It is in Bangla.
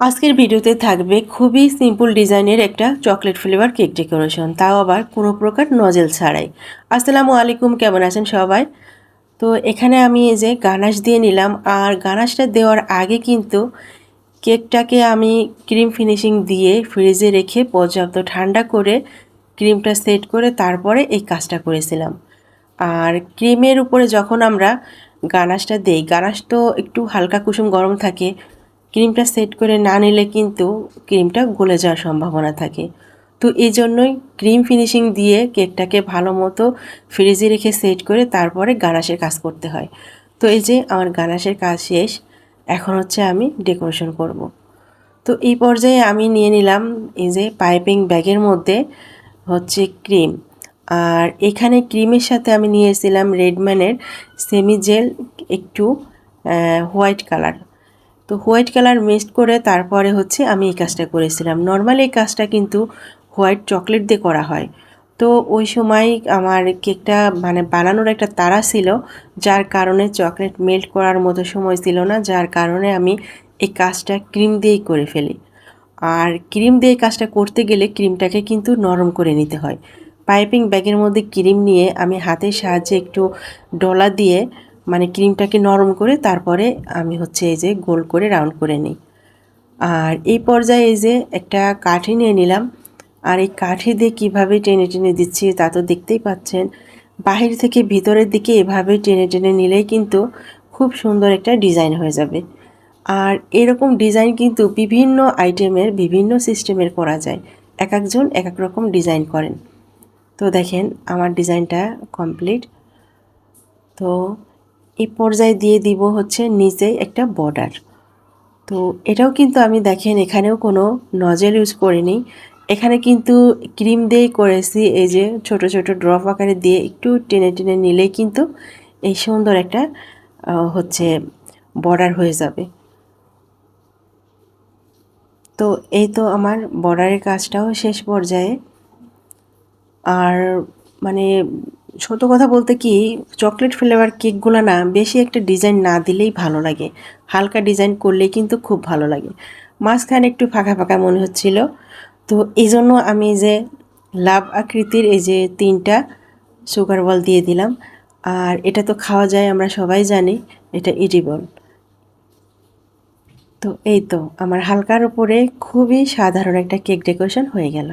আজকের ভিডিওতে থাকবে খুবই সিম্পল ডিজাইনের একটা চকলেট ফ্লেভার কেক ডেকোরেশন, তাও আবার কোনো প্রকার নজেল ছাড়াই। আসসালামু আলাইকুম, কেমন আছেন সবাই? তো এখানে আমি এই যে গানাশ দিয়ে নিলাম, আর গানাশটা দেওয়ার আগে কিন্তু কেকটাকে আমি ক্রিম ফিনিশিং দিয়ে ফ্রিজে রেখে পর্যাপ্ত ঠান্ডা করে ক্রিমটা সেট করে তারপরে এই কাজটা করেছিলাম। আর ক্রিমের উপরে যখন আমরা গানাশটা দেই, গানাশ তো একটু হালকা কুসুম গরম থাকে, ক্রিমটা সেট করে না নিলে কিন্তু ক্রিমটা গলে যাওয়ার সম্ভাবনা থাকে। তো এই জন্যই ক্রিম ফিনিশিং দিয়ে কেকটাকে ভালো মতো ফ্রিজে রেখে সেট করে তারপরে গানাশের কাজ করতে হয়। তো এই যে আমার গানাশের কাজ শেষ, এখন হচ্ছে আমি ডেকোরেশন করব। তো এই পর্যায়ে আমি নিয়ে নিলাম এই যে পাইপিং ব্যাগের মধ্যে হচ্ছে ক্রিম, আর এখানে ক্রিমের সাথে আমি নিয়েছিলাম রেডম্যানের সেমি জেল একটু হোয়াইট কালার। তো হোয়াইট কালার মিক্সড করে তারপরে হচ্ছে আমি এই কাজটা করেছিলাম। নর্মালি এই কাজটা কিন্তু হোয়াইট চকলেট দিয়ে করা হয়। তো ওই সময় আমার কেকটা বানানোর একটা তাড়া ছিল, যার কারণে চকলেট মেল্ট করার মতো সময় ছিল না, যার কারণে আমি এই কাজটা ক্রিম দিয়েই করে ফেলি। আর ক্রিম দিয়ে কাজটা করতে গেলে ক্রিমটাকে কিন্তু নরম করে নিতে হয়। পাইপিং ব্যাগের মধ্যে ক্রিম নিয়ে আমি হাতের সাহায্যে একটু ডলা দিয়ে ক্রিমটাকে নরম করে তারপরে আমি হচ্ছে এই যে গোল করে রাউন্ড করে নিই। আর এই পর্যায়ে এই যে একটা কাঠি নিয়ে নিলাম, আর এই কাঠি দিয়ে কীভাবে টেনে টেনে দিচ্ছি তা তো দেখতেই পাচ্ছেন। বাহির থেকে ভিতরের দিকে এভাবে টেনে টেনে নিলেই কিন্তু খুব সুন্দর একটা ডিজাইন হয়ে যাবে। আর এরকম ডিজাইন কিন্তু বিভিন্ন আইটেমের বিভিন্ন সিস্টেমের করা যায়, এক একজন এক এক রকম ডিজাইন করেন। তো দেখেন আমার ডিজাইনটা কমপ্লিট। তো এই পর্যায়ে দিয়ে দিব হচ্ছে নিচে একটা বর্ডার। তো এটাও কিন্তু আমি দেখেন এখানেও কোনো নজেল ইউজ করিনি, এখানে কিন্তু ক্রিম দিয়েই করেছি। এই যে ছোট ছোট ড্রপ আকারে দিয়ে একটু টেনে টেনে নিলেই কিন্তু এই সুন্দর একটা হচ্ছে বর্ডার হয়ে যাবে। তো এই তো আমার বর্ডারের কাজটাও শেষ পর্যায়ে। আর মানে সত্য কথা বলতে কি, চকলেট ফ্লেভার কেকগুলো না বেশি একটা ডিজাইন না দিলেই ভালো লাগে, হালকা ডিজাইন করলেই কিন্তু খুব ভালো লাগে। মাঝখানে একটু ফাঁকা ফাঁকা মনে হচ্ছিল, তো এই জন্য আমি যে লাভ আকৃতির এই যে 3টা সুগার বল দিয়ে দিলাম। আর এটা তো খাওয়া যায়, আমরা সবাই জানি এটা ইডিবল। তো এই তো আমার হালকার উপরে খুবই সাধারণ একটা কেক ডেকোরেশন হয়ে গেল।